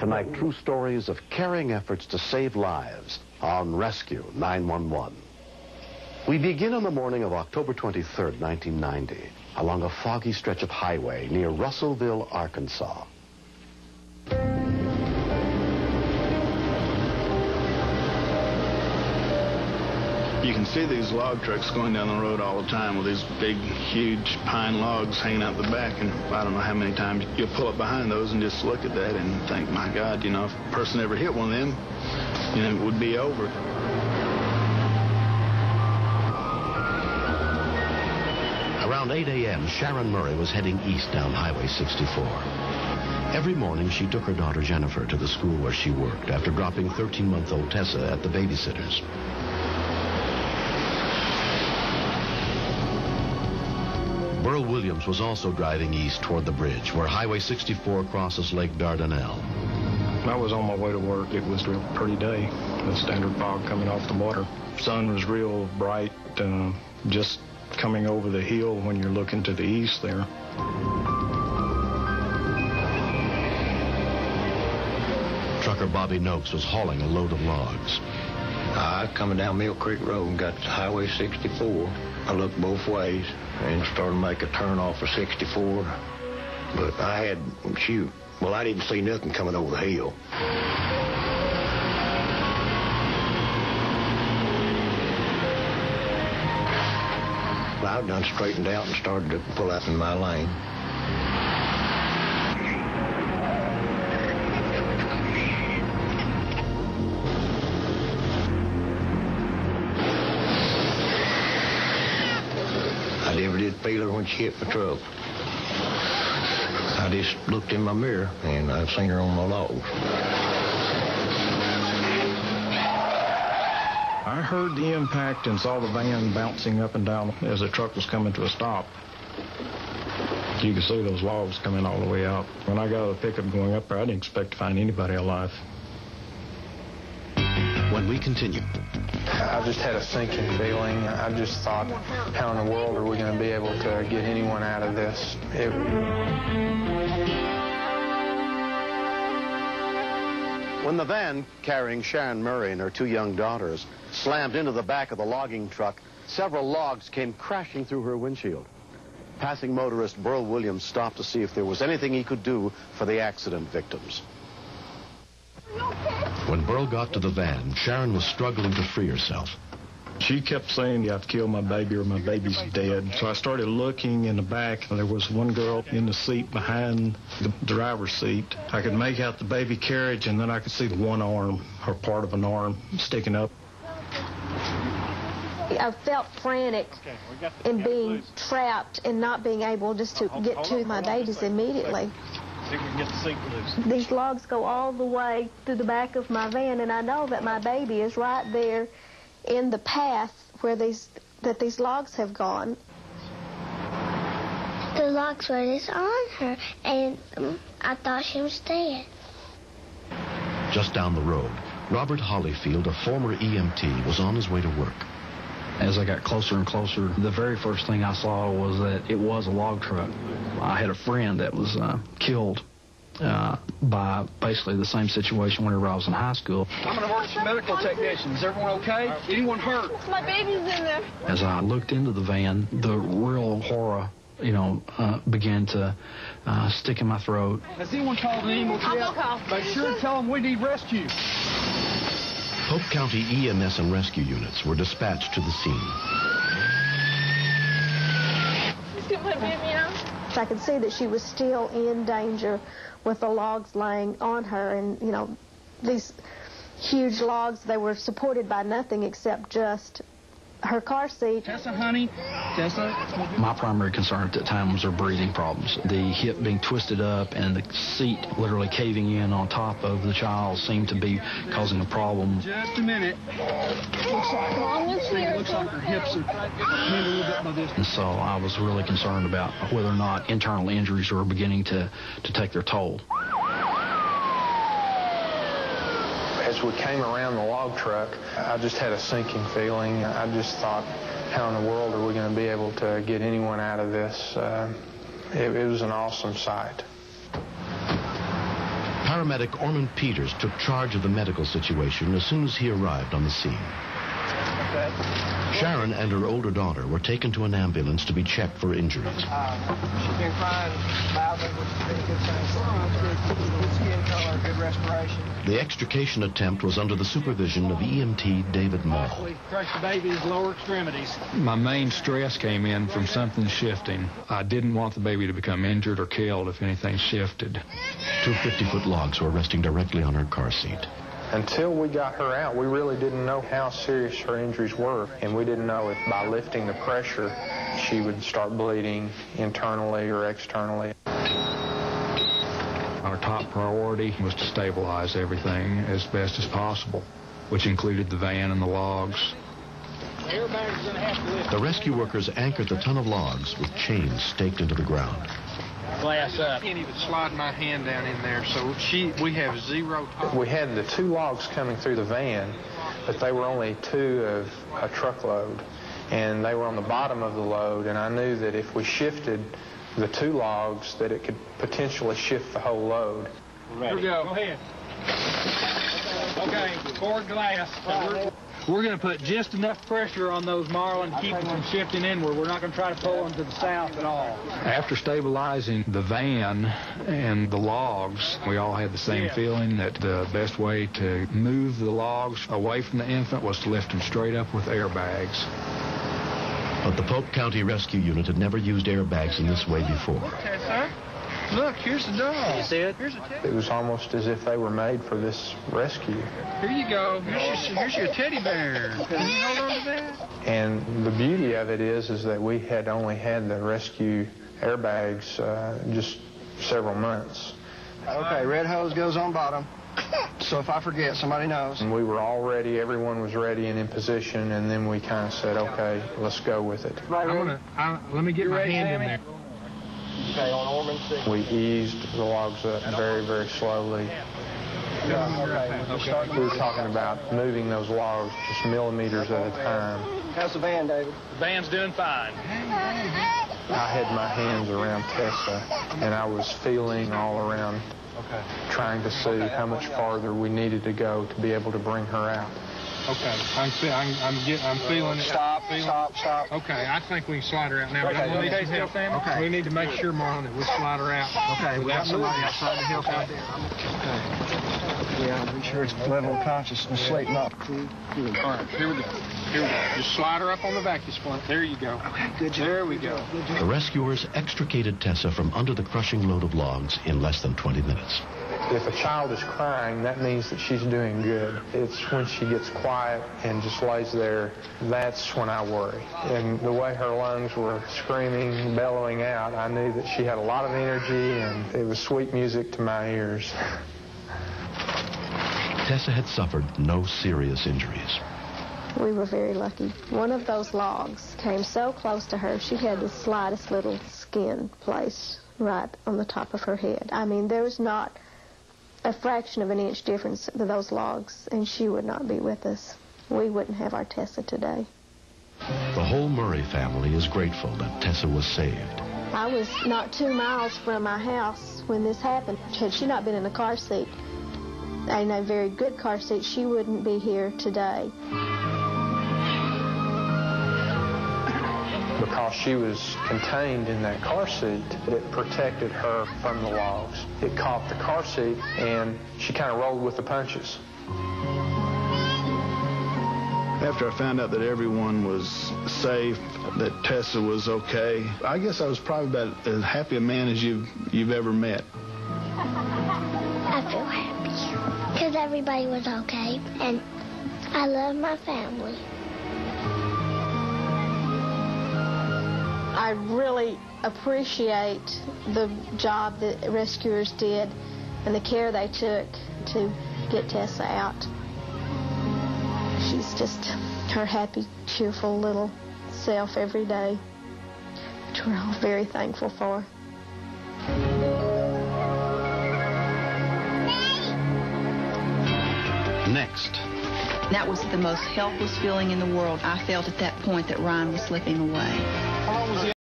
Tonight, true stories of caring efforts to save lives on Rescue 911. We begin on the morning of October 23rd, 1990, along a foggy stretch of highway near Russellville, Arkansas. You can see these log trucks going down the road all the time with these big, huge pine logs hanging out the back, and I don't know how many times you'll pull up behind those and just look at that and think, my God, you know, if a person ever hit one of them, you know, it would be over. Around 8 a.m., Sharon Murray was heading east down Highway 64. Every morning, she took her daughter Jennifer to the school where she worked after dropping 13-month-old Tessa at the babysitter's. Burl Williams was also driving east toward the bridge where Highway 64 crosses Lake Dardanelle. I was on my way to work. It was a pretty day. The standard fog coming off the water. Sun was real bright, just coming over the hill when you're looking to the east there. Trucker Bobby Noakes was hauling a load of logs. I was coming down Mill Creek Road and got to Highway 64. I looked both ways and started to make a turn off of 64. But I didn't see nothing coming over the hill. I done straightened out and started to pull out in my lane. I never did feel her when she hit my truck. I just looked in my mirror and I've seen her on the logs. I heard the impact and saw the van bouncing up and down as the truck was coming to a stop. You could see those logs coming all the way out. When I got out of the pickup going up there, I didn't expect to find anybody alive. When we continue. I just had a sinking feeling. I just thought, how in the world are we going to be able to get anyone out of this? When the van carrying Sharon Murray and her two young daughters slammed into the back of the logging truck, several logs came crashing through her windshield. Passing motorist Burl Williams stopped to see if there was anything he could do for the accident victims. When Burl got to the van, Sharon was struggling to free herself. She kept saying, I've killed my baby or my baby's dead. So I started looking in the back, and there was one girl in the seat behind the driver's seat. I could make out the baby carriage, and then I could see the one arm, or part of an arm, sticking up. I felt frantic in being trapped and not being able just to get to my babies immediately. See if we can get the seat loose. These logs go all the way through the back of my van, and I know that my baby is right there in the path where these logs have gone. The logs were just on her, and I thought she was dead. Just down the road, Robert Hollyfield, a former EMT, was on his way to work. As I got closer and closer, the very first thing I saw was that it was a log truck. I had a friend that was killed by basically the same situation whenever I was in high school. I'm an emergency medical technician. Is everyone okay? Anyone hurt? My baby's in there. As I looked into the van, the real horror, began to stick in my throat. Has anyone called an ambulance yet? Make sure to tell them we need rescue. Polk County EMS and rescue units were dispatched to the scene. Get my baby out. I could see that she was still in danger with the logs laying on her, and these huge logs, they were supported by nothing except just her car seat. Tessa, honey. Tessa. My primary concern at that time was her breathing problems. The hip being twisted up and the seat literally caving in on top of the child seemed to be causing a problem. Just a minute. Looks like her hips are a little bit by this. And so I was really concerned about whether or not internal injuries were beginning to take their toll. As we came around the log truck, I just had a sinking feeling. I just thought, how in the world are we going to be able to get anyone out of this? It was an awesome sight. Paramedic Orman Peters took charge of the medical situation as soon as he arrived on the scene. Okay. Sharon and her older daughter were taken to an ambulance to be checked for injuries. She's been crying loudly, which has been a good thing. Good skin color, good respiration. The extrication attempt was under the supervision of EMT David Mall. We crushed the baby's lower extremities. My main stress came in from something shifting. I didn't want the baby to become injured or killed if anything shifted. 2 50-foot logs were resting directly on her car seat. Until we got her out, we really didn't know how serious her injuries were, and we didn't know if by lifting the pressure she would start bleeding internally or externally. Our top priority was to stabilize everything as best as possible, which included the van and the logs. Everybody's going to have to lift. The rescue workers anchored the ton of logs with chains staked into the ground. Glass up. I can't even slide my hand down in there, so we have zero tolerance. We had the 2 logs coming through the van, but they were only 2 of a truckload, and they were on the bottom of the load, and I knew that if we shifted the 2 logs, that it could potentially shift the whole load. Here we go. Go ahead. Okay, forward glass. We're going to put just enough pressure on those marlin to keep them from shifting inward. We're not going to try to pull them to the south at all. After stabilizing the van and the logs, we all had the same feeling that the best way to move the logs away from the infant was to lift them straight up with airbags. But the Polk County Rescue Unit had never used airbags in this way before. Okay, sir. Look, here's the dog. You see it? Here's a it was almost as if they were made for this rescue. Here you go. Here's your teddy bear. Can you hold on to that? And the beauty of it is that we had only had the rescue airbags just several months. Okay, red hose goes on bottom. So if I forget, somebody knows. And we were all ready. Everyone was ready and in position. And then we kind of said, okay, let's go with it. Let me get my hand in there. Okay, on Orman 6. We eased the logs up very, very slowly. Okay. We were talking about moving those logs just millimeters at a time. How's the van, David? The van's doing fine. I had my hands around Tessa, and I was feeling all around, trying to see how much farther we needed to go to be able to bring her out. Okay, I'm feeling it. Stop. Okay, I think we can slide her out now. Okay. We need to make sure, Marlon, that we slide her out. Okay, we got somebody outside the hill out there. Okay. Yeah, be sure it's level of consciousness, sleep, not. All right, here we go. Just slide her up on the vacuum splint. There you go. Okay, good job. There we go. The rescuers extricated Tessa from under the crushing load of logs in less than 20 minutes. If a child is crying, that means that she's doing good. It's when she gets quiet and just lays there, that's when I worry. And the way her lungs were screaming, bellowing out, I knew that she had a lot of energy, and it was sweet music to my ears. Tessa had suffered no serious injuries. We were very lucky. One of those logs came so close to her, she had the slightest little skin place right on the top of her head. I mean, there was not a fraction of an inch difference to those logs, and she would not be with us. We wouldn't have our Tessa today. The whole Murray family is grateful that Tessa was saved. I was not 2 miles from my house when this happened. Had she not been in a car seat, in a very good car seat, she wouldn't be here today. Because she was contained in that car seat, it protected her from the logs. It caught the car seat, and she kind of rolled with the punches. After I found out that everyone was safe, that Tessa was okay, I guess I was probably about as happy a man as you've ever met. I feel happy because everybody was okay, and I love my family. I really appreciate the job that rescuers did and the care they took to get Tessa out. She's just her happy, cheerful little self every day, which we're all very thankful for. Next. That was the most helpless feeling in the world. I felt at that point that Ryan was slipping away. How long was he